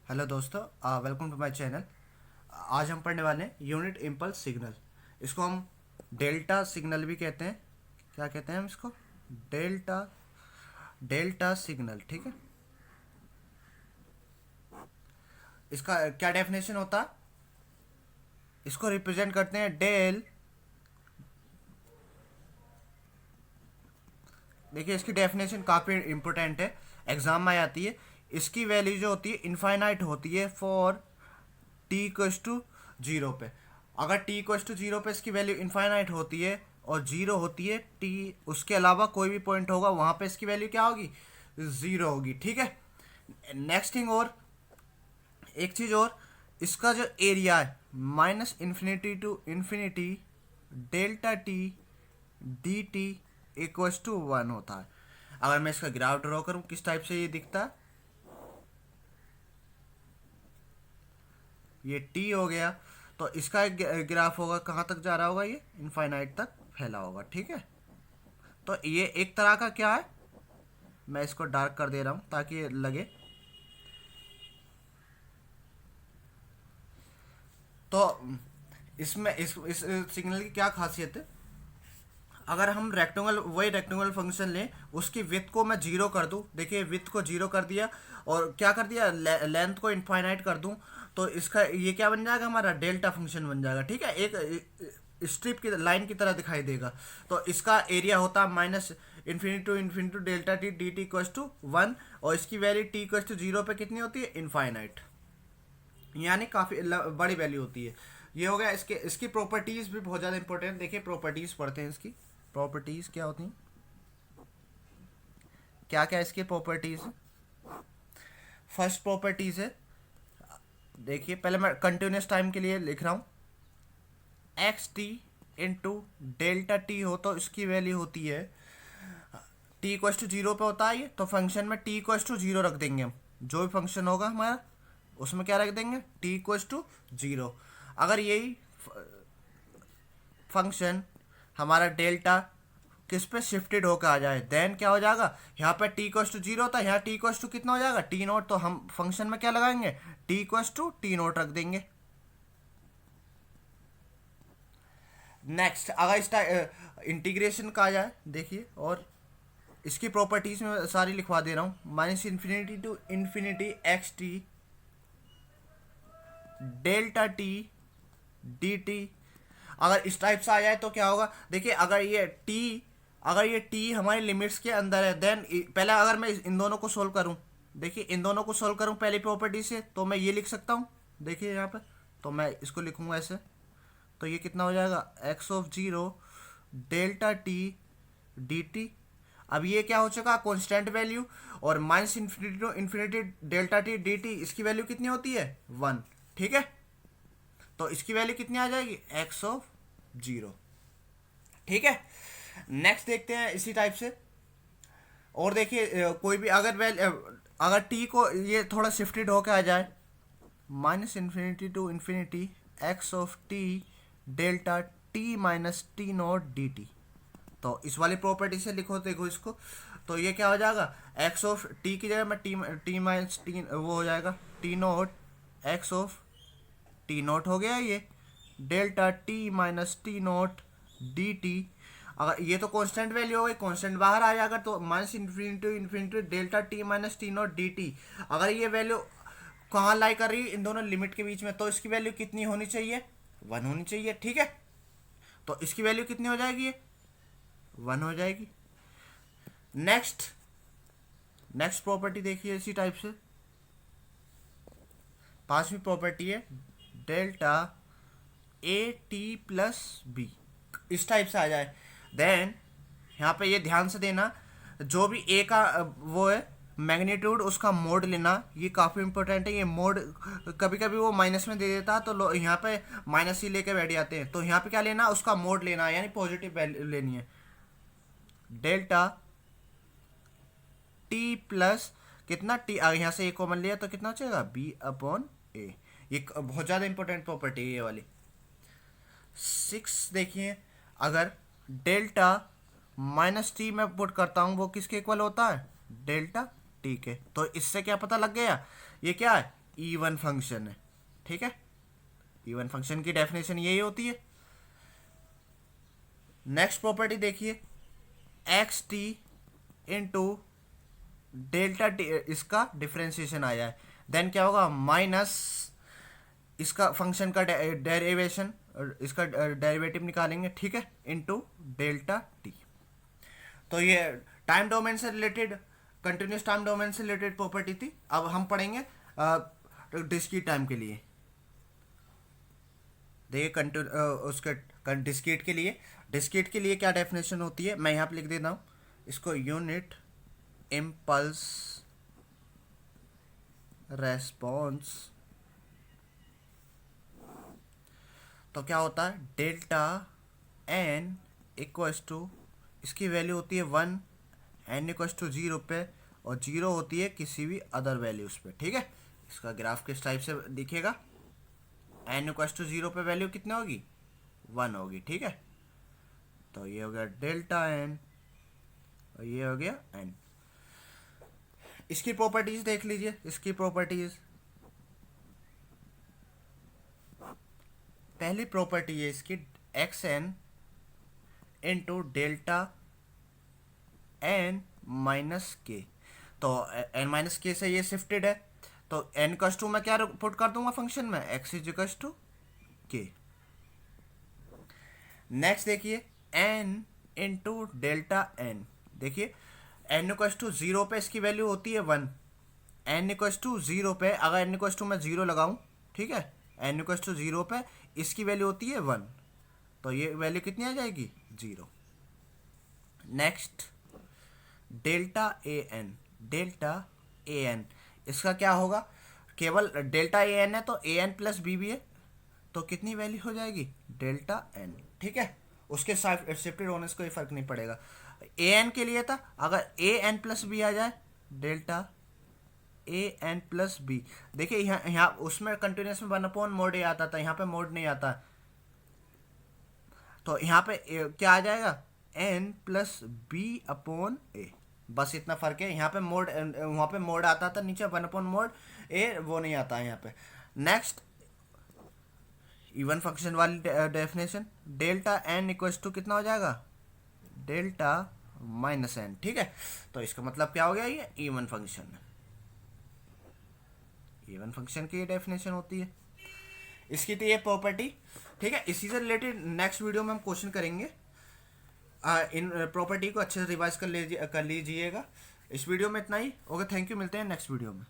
Hello दोस्तों, welcome to my channel. आज हम पढ़ने वाले हैं यूनिट इम्पल्स सिग्नल। इसको हम डेल्टा सिग्नल भी कहते हैं। क्या कहते हैं हम इसको? Delta delta signal. ठीक है। इसका क्या डेफिनेशन होता है? इसको रिप्रेजेंट करते हैं डेल। देखिए, इसकी डेफिनेशन काफ़ी इंपॉर्टेंट है, एग्जाम में आती है। इसकी वैल्यू जो होती है इनफाइनाइट होती है for T equals to zero पे। अगर टी इक्वल्स टू जीरो पे इसकी वैल्यू इनफाइनाइट होती है और जीरो होती है, टी उसके अलावा कोई भी पॉइंट होगा वहां पे इसकी वैल्यू क्या होगी? जीरो होगी। ठीक है। नेक्स्ट थिंग, और एक चीज और, इसका जो एरिया है minus infinity to infinity delta T D T equals to one होता है। अगर मैं इसका ग्राफ ड्रॉ करूं, किस टाइप से ये दिखता है? ये टी हो गया, तो इसका एक ग्राफ होगा, कहाँ तक जा रहा होगा? ये इनफाइनाइट तक फैला होगा। ठीक है। तो ये एक तरह का क्या है, मैं इसको डार्क कर दे रहा हूँ ताकि ये लगे। तो इसमें इस सिग्नल की क्या खासियत है? अगर हम रेक्टेंगल, वही रेक्टेंगल फंक्शन लें, उसकी विथ को मैं जीरो कर दूं, देखिए विथ को जीरो कर दिया और क्या कर दिया, लेंथ को इनफाइनाइट कर दूं, तो इसका ये क्या बन जाएगा? हमारा डेल्टा फंक्शन बन जाएगा। ठीक है। एक स्ट्रिप की लाइन की तरह दिखाई देगा। तो इसका एरिया होता है minus infinity to delta T D T equals to one, और इसकी value T equals to zero पे कितनी होती है? इनफाइनाइट, यानी काफ़ी बड़ी वैल्यू होती है। ये हो गया। इसके इसकी प्रॉपर्टीज़ भी बहुत ज़्यादा इंपॉर्टेंट। देखिए, प्रॉपर्टीज़ पढ़ते हैं इसकी। प्रॉपर्टीज़ क्या होती हैं? क्या क्या इसकी प्रॉपर्टीज़ हैं? फर्स्ट प्रॉपर्टीज़ है, देखिए पहले मैं कंटिन्यूस टाइम के लिए लिख रहा हूँ। X T into delta T हो तो इसकी वैल्यू होती है, टी इक्वल्स टू जीरो पे होता है ये, तो फंक्शन में टी इक्वल्स टू जीरो रख देंगे हम। जो भी फंक्शन होगा हमारा उसमें क्या रख देंगे? T equals to zero. अगर यही फंक्शन हमारा डेल्टा किस पे शिफ्टेड होकर आ जाए, देन क्या हो जाएगा? यहाँ पे टी इक्वल्स टू जीरो था, यहाँ टी इक्वल्स टू कितना हो जाएगा? T naught. तो हम फंक्शन में क्या लगाएंगे? T equals to T naught रख देंगे। नेक्स्ट, अगर इस इंटीग्रेशन का आ जाए, देखिए, और इसकी प्रॉपर्टीज में सारी लिखवा दे रहा हूँ। Minus infinity to infinity X T delta T D T. अगर इस टाइप से आ जाए तो क्या होगा? देखिए, अगर ये टी हमारी लिमिट्स के अंदर है, देन पहले अगर मैं इन दोनों को सोल्व करूं, देखिए इन दोनों को सोल्व करूं पहली प्रॉपर्टी से, तो मैं ये लिख सकता हूँ। देखिए यहाँ पे, तो मैं इसको लिखूंगा ऐसे। तो ये कितना हो जाएगा? X of zero delta T D T. अब ये क्या हो चुका? Constant value. और minus infinity to infinity delta T D T, इसकी वैल्यू कितनी होती है? वन। ठीक है। तो इसकी वैल्यू कितनी आ जाएगी? X of zero. ठीक है। नेक्स्ट देखते हैं इसी टाइप से। और देखिए, कोई भी अगर टी को ये थोड़ा शिफ्टेड होकर आ जाए, minus infinity to infinity X of T delta T minus T naught D T. तो इस वाली प्रॉपर्टी से लिखो, देखो इसको। तो ये क्या हो जाएगा? एक्स ऑफ टी की जगह में टी माइनस टी वो हो जाएगा T not x of T not हो गया ये delta T minus T naught D T. अगर ये तो कांस्टेंट वैल्यू हो गई, कांस्टेंट बाहर आ जाएगा, तो minus infinity delta T minus T naught D T. अगर ये वैल्यू कहाँ लाई कर रही है? इन दोनों लिमिट के बीच में, तो इसकी वैल्यू कितनी होनी चाहिए? वन होनी चाहिए। ठीक है। तो इसकी वैल्यू कितनी हो जाएगी? ये वन हो जाएगी। नेक्स्ट नेक्स्ट प्रॉपर्टी देखिए इसी टाइप से। पांचवी प्रॉपर्टी है delta A T plus B. इस टाइप से आ जाए, देन यहाँ पे ये ध्यान से देना, जो भी ए का वो है मैग्नीट्यूड, उसका मोड लेना, ये काफ़ी इंपॉर्टेंट है। ये मोड कभी कभी वो माइनस में दे देता, तो यहाँ पे माइनस ही लेके बैठ जाते हैं। तो यहाँ पे क्या लेना? उसका मोड लेना, यानी पॉजिटिव वैल्यू लेनी है। डेल्टा टी प्लस कितना टी, अगर यहाँ से ए कॉमन लिया तो कितना हो जाएगा? बी अपॉन ए। ये बहुत ज़्यादा इंपॉर्टेंट प्रॉपर्टी है ये वाली। सिक्स देखिए, अगर डेल्टा माइनस टी में पुट करता हूँ, वो किसके इक्वल होता है? डेल्टा टी के। तो इससे क्या पता लग गया? ये क्या है? इवन फंक्शन है, ठीक है। इवन फंक्शन की डेफिनेशन यही होती है। नेक्स्ट प्रॉपर्टी देखिए, x T into delta T, इसका डिफ्रेंसिएशन आया है, देन क्या होगा माइनस इसका फंक्शन का डेरिवेशन, इसका डेरिवेटिव निकालेंगे, ठीक है, इनटू डेल्टा टी। तो ये टाइम डोमेन से रिलेटेड, कंटिन्यूस टाइम डोमेन से रिलेटेड प्रॉपर्टी थी। अब हम पढ़ेंगे डिस्क्रीट टाइम के लिए। देखिए उसके डिस्क्रीट के लिए क्या डेफिनेशन होती है, मैं यहाँ पे लिख देता हूँ इसको, यूनिट इम्पल्स रेस्पॉन्स। तो क्या होता है, डेल्टा एन इक्वल्स टू, इसकी वैल्यू होती है 1, एन इक्वल्स टू 0 पे, और 0 होती है किसी भी अदर वैल्यूज पे, ठीक है। इसका ग्राफ किस टाइप से दिखेगा, एन इक्वल्स टू 0 पे वैल्यू कितनी होगी, 1 होगी, ठीक है। तो ये हो गया डेल्टा एन और ये हो गया एन। इसकी प्रॉपर्टीज देख लीजिए, इसकी प्रॉपर्टीज, पहली प्रॉपर्टी है इसकी X N into delta N minus K. तो एन माइनस के से ये शिफ्टेड है, तो एन कस टू मैं क्या पुट कर दूंगा फंक्शन में, एक्स इज इक्वल्स टू के। नेक्स्ट देखिए एन इंटू डेल्टा एन, देखिए एन इक्वल्स टू 0 पे इसकी वैल्यू होती है 1, एन इक्वल्स टू 0 पे अगर एन इक्वल्स टू मैं 0 लगाऊं, ठीक है, एन इक्वल्स टू 0 पे इसकी वैल्यू होती है 1, तो ये वैल्यू कितनी आ जाएगी, 0। नेक्स्ट डेल्टा ए एन, इसका क्या होगा, केवल डेल्टा ए एन है तो ए एन प्लस बी भी है, तो कितनी वैल्यू हो जाएगी, डेल्टा एन, ठीक है। उसके साथ शिफ्टेड होने से कोई फर्क नहीं पड़ेगा। ए एन के लिए था, अगर ए एन प्लस बी आ जाए, delta A N plus B, देखिए यहाँ उसमें कंटिन्यूस में 1 मोड ए आता था, यहाँ पे मोड नहीं आता, तो यहाँ पे क्या आ जाएगा, एन प्लस बी अपॉन ए, बस इतना फर्क है। यहाँ पे मोड, वहाँ पे मोड आता था नीचे 1 मोड ए, वो नहीं आता है यहाँ पे। नेक्स्ट इवन फंक्शन वाली definition, delta N equals to कितना हो जाएगा, डेल्टा माइनस एन, ठीक है। तो इसका मतलब क्या हो गया, ये इवन फंक्शन, इवन फंक्शन की ये डेफिनेशन होती है। इसकी थी ये प्रॉपर्टी, ठीक है। इसी से रिलेटेड नेक्स्ट वीडियो में हम क्वेश्चन करेंगे। इन प्रॉपर्टी को अच्छे से रिवाइज कर लीजिएगा। इस वीडियो में इतना ही, ओके, थैंक यू, मिलते हैं नेक्स्ट वीडियो में।